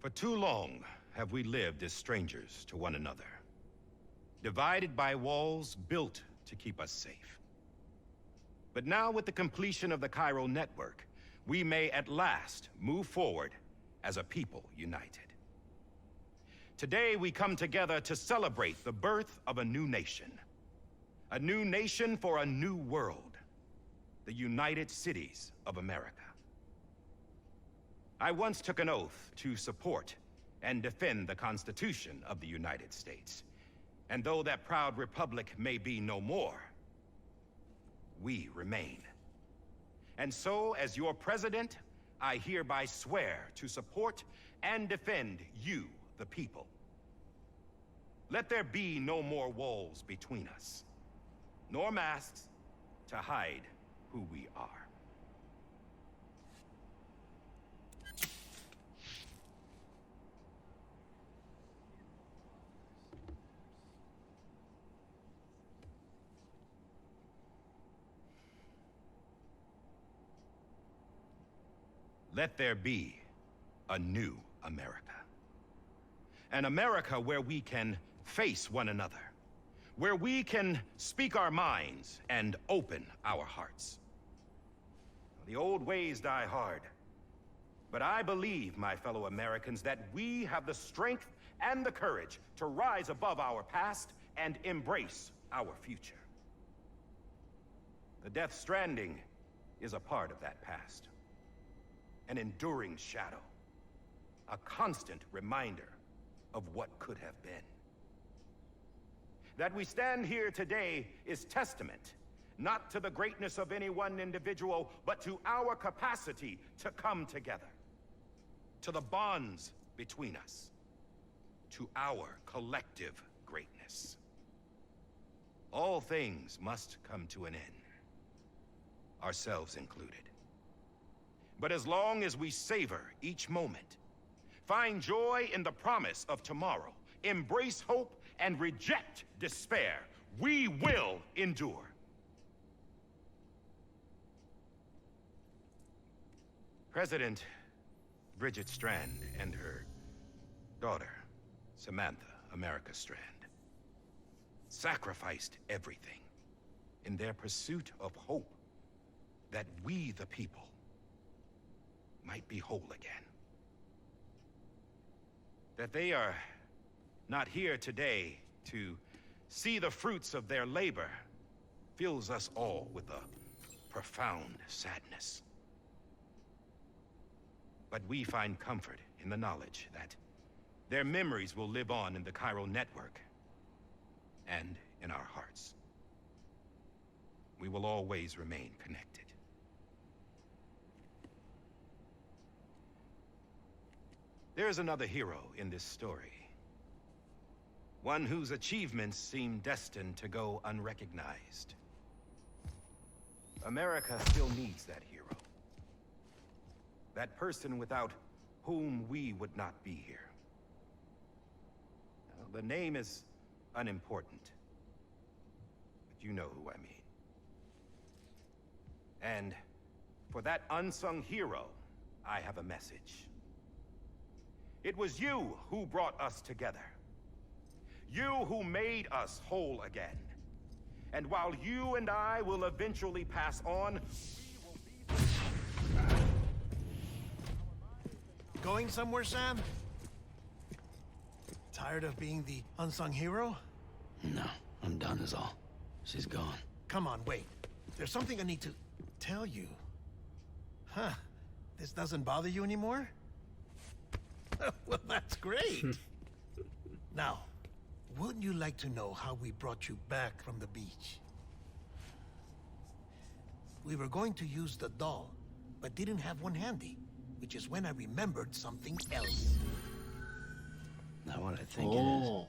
For too long have we lived as strangers to one another, divided by walls built to keep us safe. But now, with the completion of the Cairo network, we may at last move forward as a people united. Today, we come together to celebrate the birth of a new nation. A new nation for a new world. The United Cities of America. I once took an oath to support and defend the Constitution of the United States. And though that proud republic may be no more, we remain. And so, as your president, I hereby swear to support and defend you, the people. Let there be no more walls between us, nor masks to hide who we are. Let there be a new America. An America where we can face one another, where we can speak our minds and open our hearts. The old ways die hard, but I believe, my fellow Americans, that we have the strength and the courage to rise above our past and embrace our future. The Death Stranding is a part of that past. An enduring shadow. A constant reminder of what could have been. That we stand here today is testament, not to the greatness of any one individual, but to our capacity to come together. To the bonds between us. To our collective greatness. All things must come to an end. Ourselves included. But as long as we savor each moment, find joy in the promise of tomorrow, embrace hope, and reject despair, we will endure. President Bridget Strand and her daughter, Samantha America Strand, sacrificed everything in their pursuit of hope that we, the people, might be whole again. That they are not here today to see the fruits of their labor fills us all with a profound sadness. But we find comfort in the knowledge that their memories will live on in the Cairo network and in our hearts. We will always remain connected. There's another hero in this story. One whose achievements seem destined to go unrecognized. America still needs that hero. That person without whom we would not be here. Now, the name is unimportant, but you know who I mean. And for that unsung hero, I have a message. It was you who brought us together. You who made us whole again. And while you and I will eventually pass on, we will be... Going somewhere, Sam? Tired of being the unsung hero? No, I'm done is all. She's gone. Come on, wait. There's something I need to tell you. Huh. This doesn't bother you anymore? Well, that's great. Now, wouldn't you like to know how we brought you back from the beach? We were going to use the doll, but didn't have one handy, which is when I remembered something else. Not what I think it is.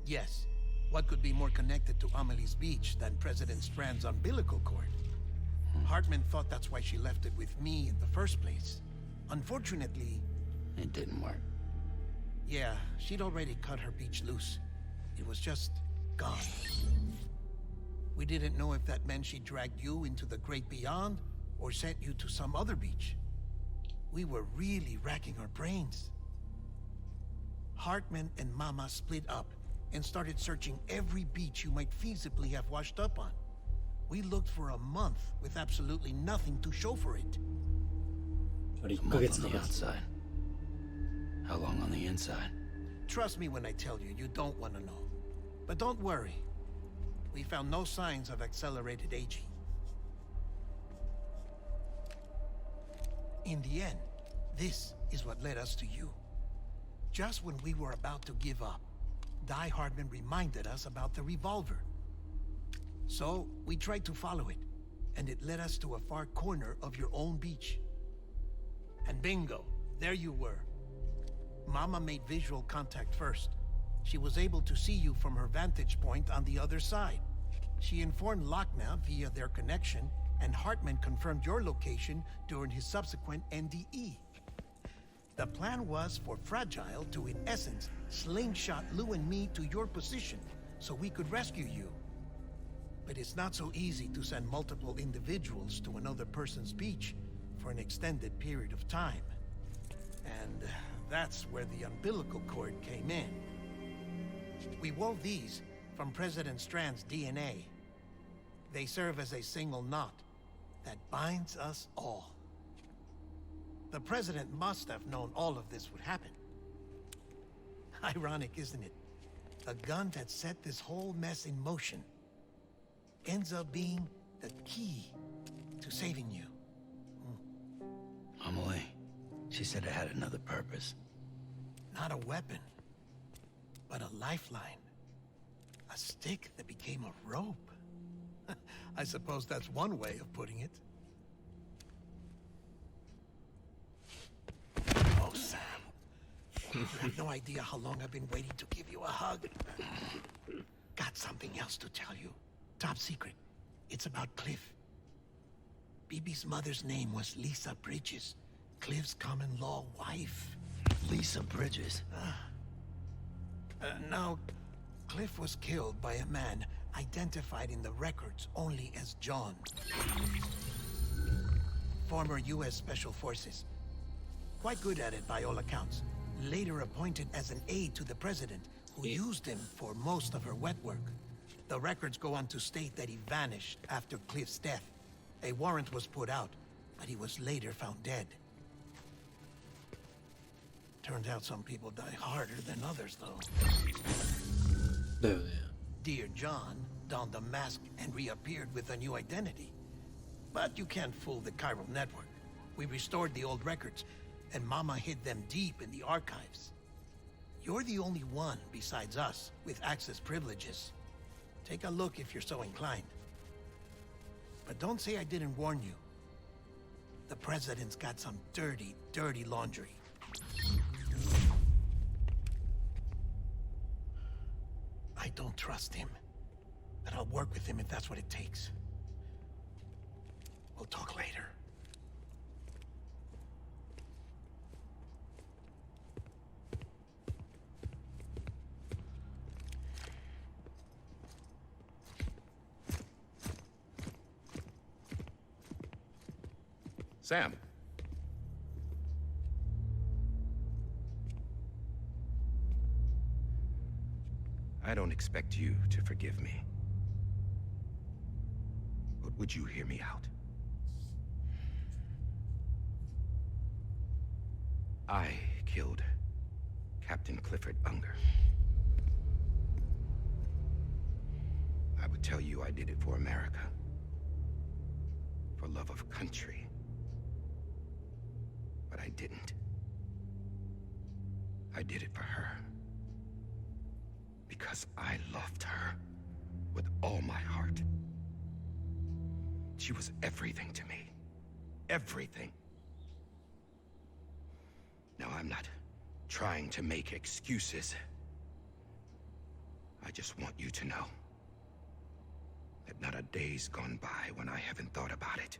Yes. What could be more connected to Amelie's beach than President Strand's umbilical cord? Hartman thought that's why she left it with me in the first place. Unfortunately... It didn't work. Yeah, she'd already cut her beach loose. It was just gone. We didn't know if that meant she dragged you into the great beyond, or sent you to some other beach. We were really racking our brains. Hartman and Mama split up and started searching every beach you might feasibly have washed up on. We looked for a month with absolutely nothing to show for it. あれ1ヶ月 on the outside. How long on the inside? Trust me when I tell you, you don't want to know. But don't worry. We found no signs of accelerated aging. In the end, this is what led us to you. Just when we were about to give up, Die Hardman reminded us about the revolver. So, we tried to follow it, and it led us to a far corner of your own beach. And bingo, there you were. Mama made visual contact first. She was able to see you from her vantage point on the other side. She informed Lochna via their connection, and Hartman confirmed your location during his subsequent NDE. The plan was for Fragile to, in essence, slingshot Lou and me to your position so we could rescue you. But it's not so easy to send multiple individuals to another person's beach for an extended period of time. And that's where the umbilical cord came in. We wove these from President Strand's DNA. They serve as a single knot that binds us all. The President must have known all of this would happen. Ironic, isn't it? A gun that set this whole mess in motion ends up being the key to saving you. Amelie, she said it had another purpose. Not a weapon, but a lifeline. A stick that became a rope. I suppose that's one way of putting it. Oh, Sam. You have no idea how long I've been waiting to give you a hug. Got something else to tell you. Top secret. It's about Cliff. BB's mother's name was Lisa Bridges, Cliff's common-law wife. Lisa Bridges? Now, Cliff was killed by a man identified in the records only as John. Former U.S. Special Forces. Quite good at it by all accounts. Later appointed as an aide to the president, who used him for most of her wet work. The records go on to state that he vanished after Cliff's death. A warrant was put out, but he was later found dead. Turned out some people die harder than others, though. だよね。 Dear John donned a mask and reappeared with a new identity. But you can't fool the chiral network. We restored the old records, and Mama hid them deep in the archives. You're the only one besides us with access privileges. Take a look if you're so inclined. But don't say I didn't warn you. The president's got some dirty, dirty laundry. I don't trust him, but I'll work with him if that's what it takes. We'll talk later. Sam. I don't expect you to forgive me. But would you hear me out? I killed Captain Clifford Unger. I would tell you I did it for America. For love of country. But I didn't. I did it for her. Because I loved her with all my heart. She was everything to me. Everything. Now, I'm not trying to make excuses. I just want you to know that not a day's gone by when I haven't thought about it.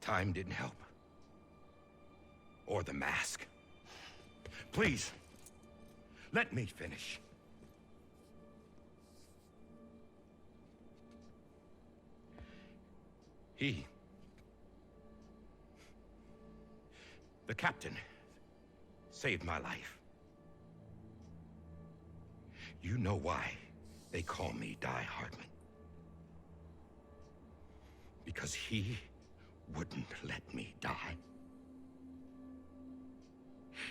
Time didn't help. Or the mask. Please, let me finish. The captain saved my life. You know why they call me Die Hardman? Because he wouldn't let me die.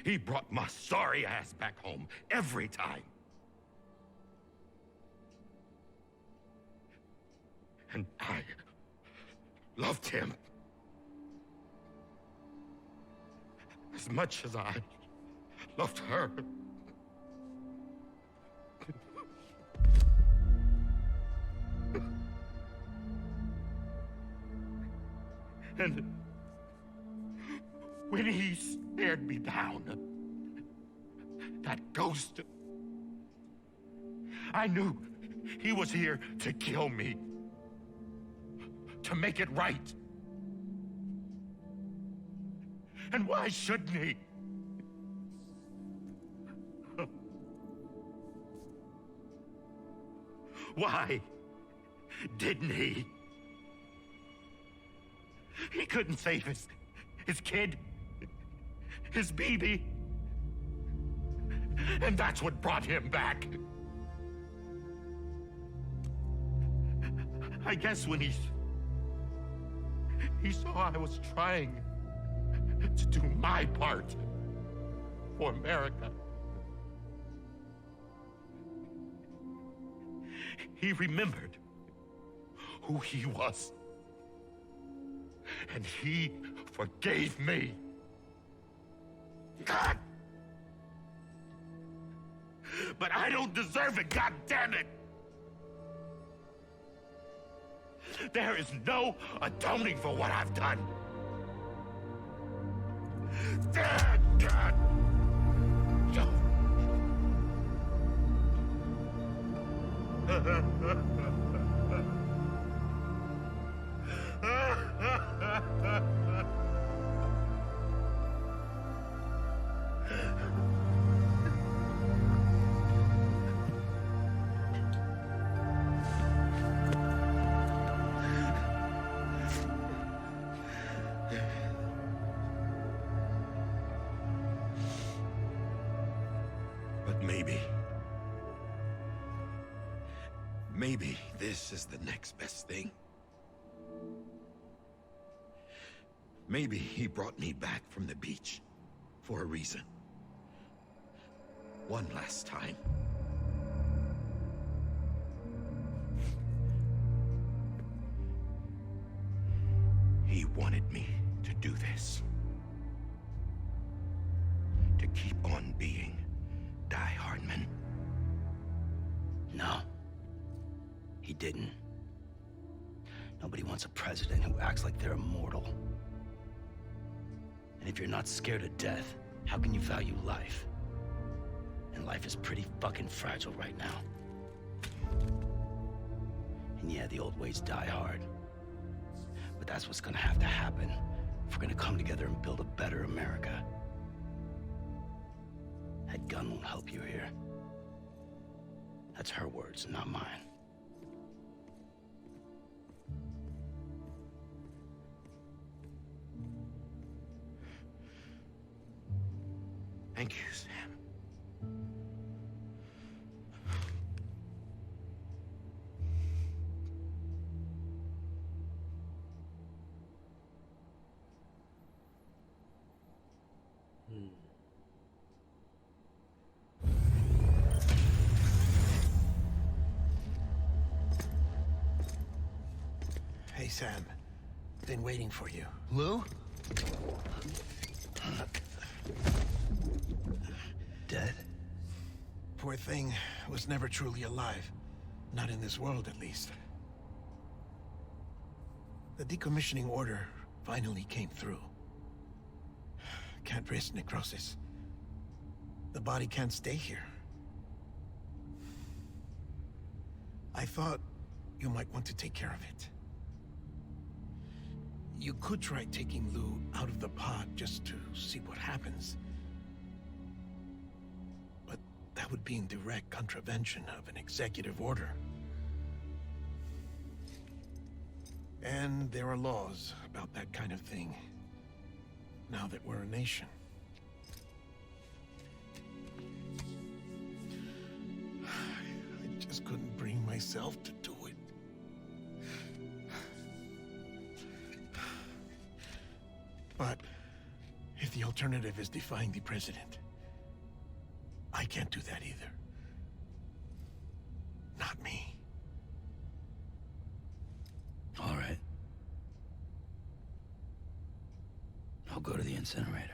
He brought my sorry ass back home every time. And I loved him as much as I loved her. And when he stared me down, that ghost, I knew he was here to kill me, to make it right. And why shouldn't he? Why didn't he? He couldn't save his kid, his baby. And that's what brought him back. I guess when he saw I was trying to do my part for America, he remembered who he was. And he forgave me. God! But I don't deserve it, God damn it! There is no atoning for what I've done. God! But maybe this is the next best thing. Maybe he brought me back from the beach for a reason. One last time. He wanted me to do this. To keep on being Die Hardman. No. He didn't. Nobody wants a president who acts like they're immortal. And if you're not scared of death, how can you value life? And life is pretty fucking fragile right now. And yeah, the old ways die hard. But that's what's gonna have to happen if we're gonna come together and build a better America. That gun won't help you here. That's her words, not mine. Thank you, Sam. Hey, Sam. Been waiting for you. Lou? Dead? Poor thing was never truly alive. Not in this world, at least. The decommissioning order finally came through. Can't risk necrosis. The body can't stay here. I thought you might want to take care of it. You could try taking Lou out of the pod just to see what happens. But that would be in direct contravention of an executive order. And there are laws about that kind of thing, now that we're a nation. just couldn't bring myself to do it. But if the alternative is defying the president, I can't do that either. Not me. All right. I'll go to the incinerator.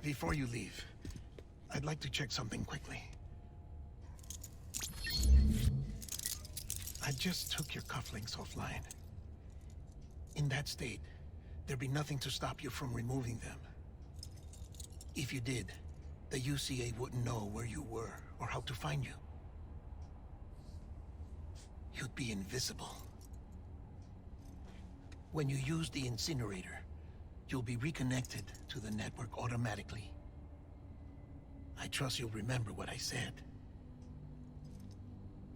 Before you leave, I'd like to check something quickly. I just took your cufflinks offline. In that state, there'd be nothing to stop you from removing them. If you did, the UCA wouldn't know where you were or how to find you. You'd be invisible. When you use the incinerator, you'll be reconnected to the network automatically. I trust you'll remember what I said.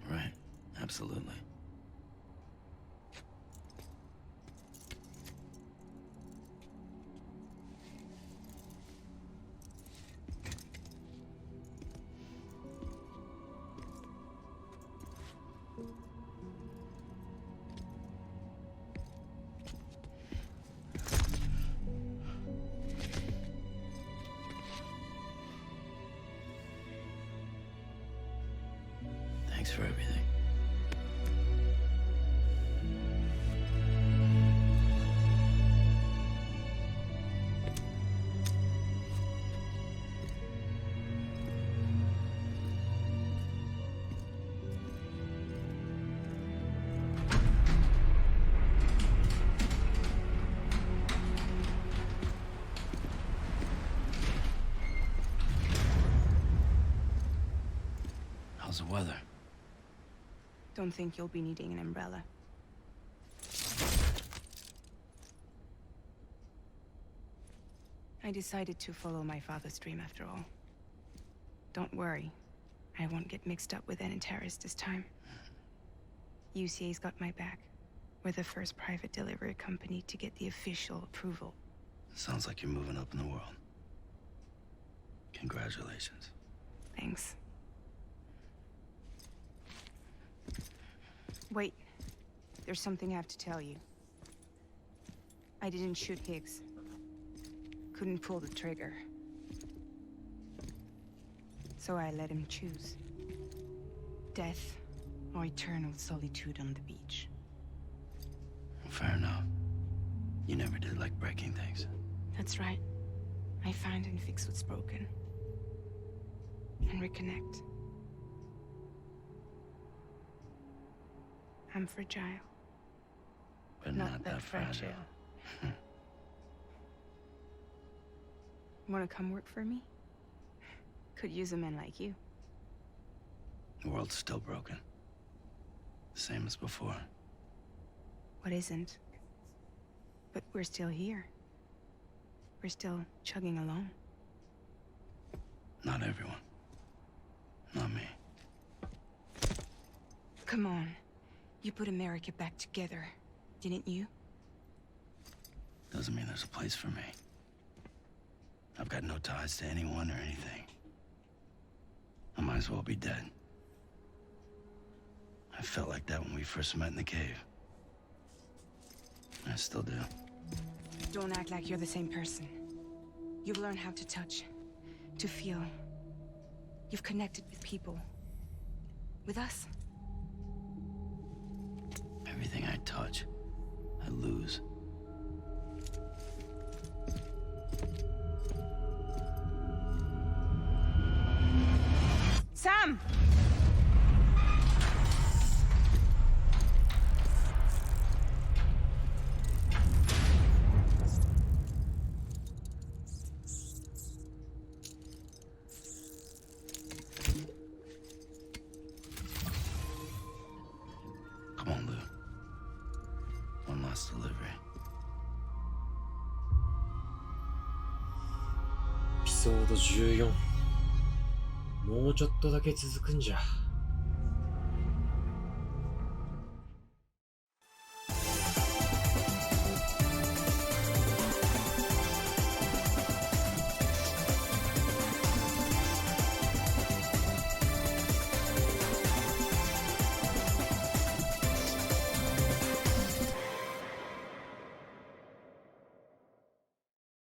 Right. Absolutely. Thanks for everything. How's the weather? Don't think you'll be needing an umbrella. I decided to follow my father's dream after all. Don't worry, I won't get mixed up with any terrorists this time. UCA's got my back. We're the first private delivery company to get the official approval. Sounds like you're moving up in the world. Congratulations. Thanks. Wait, there's something I have to tell you. I didn't shoot Higgs. Couldn't pull the trigger. So I let him choose. Death or eternal solitude on the beach. Fair enough. You never did like breaking things. That's right. I find and fix what's broken. And reconnect. I'm fragile. But not that fragile. Wanna come work for me? Could use a man like you. The world's still broken. Same as before. What isn't? But we're still here. We're still chugging along. Not everyone. Not me. Come on. You put America back together, didn't you? Doesn't mean there's a place for me. I've got no ties to anyone or anything. I might as well be dead. I felt like that when we first met in the cave. I still do. Don't act like you're the same person. You've learned how to touch, to feel. You've connected with people. With us. Everything I touch, I lose. Sam! Come on, Lou. One last delivery. エピソード14。もうちょっとだけ続くんじゃ。